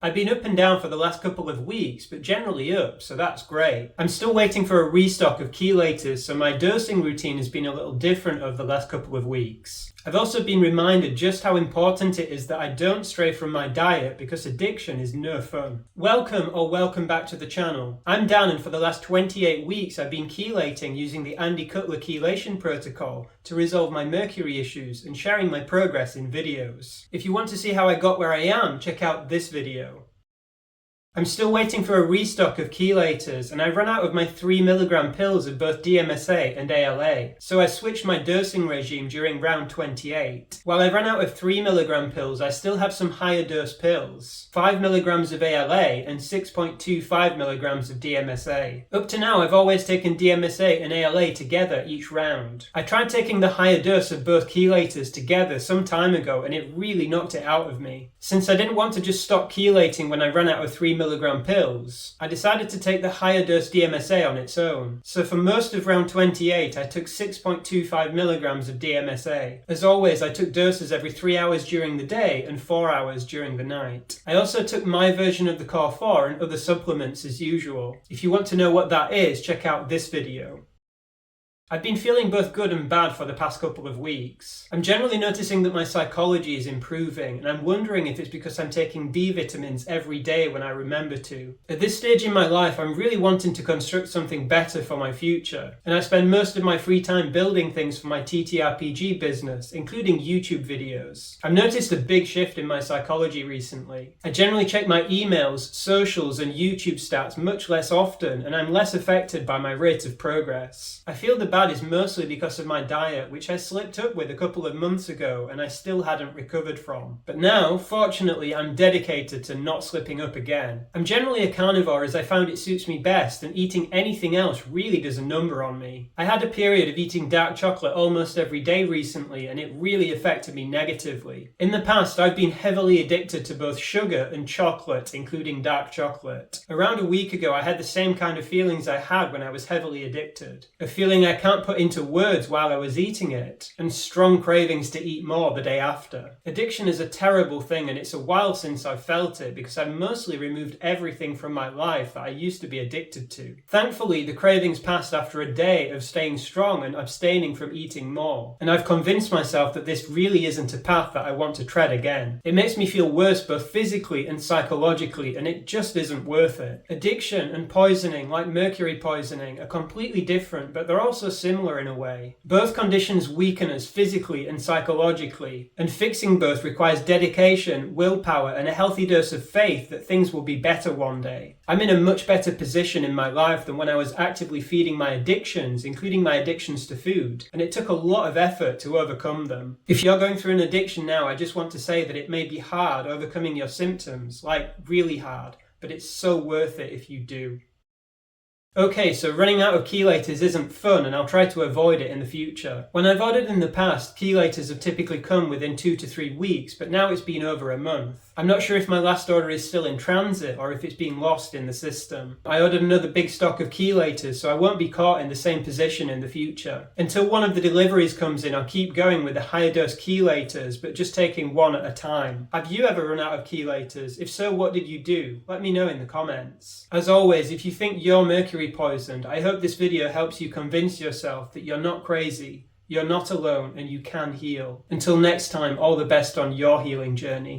I've been up and down for the last couple of weeks, but generally up, so that's great. I'm still waiting for a restock of chelators, so my dosing routine has been a little different over the last couple of weeks. I've also been reminded just how important it is that I don't stray from my diet because addiction is no fun. Welcome back to the channel. I'm Dan, and for the last 28 weeks I've been chelating using the Andy Cutler Chelation protocol to resolve my mercury issues and sharing my progress in videos. If you want to see how I got where I am, check out this video. I'm still waiting for a restock of chelators, and I ran out of my 3mg pills of both DMSA and ALA, so I switched my dosing regime during round 28. While I ran out of 3mg pills, I still have some higher dose pills, 5mg of ALA and 6.25mg of DMSA. Up to now I've always taken DMSA and ALA together each round. I tried taking the higher dose of both chelators together some time ago and it really knocked it out of me. Since I didn't want to just stop chelating when I ran out of 3mg pills, I decided to take the higher dose DMSA on its own. So for most of round 28 I took 6.25mg of DMSA. As always, I took doses every 3 hours during the day and 4 hours during the night. I also took my version of the Core 4 and other supplements as usual. If you want to know what that is, check out this video. I've been feeling both good and bad for the past couple of weeks. I'm generally noticing that my psychology is improving, and I'm wondering if it's because I'm taking B vitamins every day when I remember to. At this stage in my life, I'm really wanting to construct something better for my future, and I spend most of my free time building things for my TTRPG business, including YouTube videos. I've noticed a big shift in my psychology recently. I generally check my emails, socials, and YouTube stats much less often, and I'm less affected by my rate of progress. I feel the bad is mostly because of my diet, which I slipped up with a couple of months ago and I still hadn't recovered from. But now, fortunately, I'm dedicated to not slipping up again. I'm generally a carnivore as I found it suits me best, and eating anything else really does a number on me. I had a period of eating dark chocolate almost every day recently and it really affected me negatively. In the past, I've been heavily addicted to both sugar and chocolate, including dark chocolate. Around a week ago, I had the same kind of feelings I had when I was heavily addicted. A feeling I can't put into words while I was eating it, and strong cravings to eat more the day after. Addiction is a terrible thing, and it's a while since I've felt it because I've mostly removed everything from my life that I used to be addicted to. Thankfully, the cravings passed after a day of staying strong and abstaining from eating more, and I've convinced myself that this really isn't a path that I want to tread again. It makes me feel worse both physically and psychologically, and it just isn't worth it. Addiction and poisoning, like mercury poisoning, are completely different, but they're also similar in a way. Both conditions weaken us physically and psychologically, and fixing both requires dedication, willpower, and a healthy dose of faith that things will be better one day. I'm in a much better position in my life than when I was actively feeding my addictions, including my addictions to food, and it took a lot of effort to overcome them. If you're going through an addiction now, I just want to say that it may be hard overcoming your symptoms, like really hard, but it's so worth it if you do. Okay, so running out of chelators isn't fun, and I'll try to avoid it in the future. When I've ordered in the past, chelators have typically come within 2 to 3 weeks, but now it's been over a month. I'm not sure if my last order is still in transit or if it's been lost in the system. I ordered another big stock of chelators, so I won't be caught in the same position in the future. Until one of the deliveries comes in, I'll keep going with the higher dose chelators, but just taking one at a time. Have you ever run out of chelators? If so, what did you do? Let me know in the comments. As always, if you think you're mercury poisoned, I hope this video helps you convince yourself that you're not crazy, you're not alone, and you can heal. Until next time, all the best on your healing journey.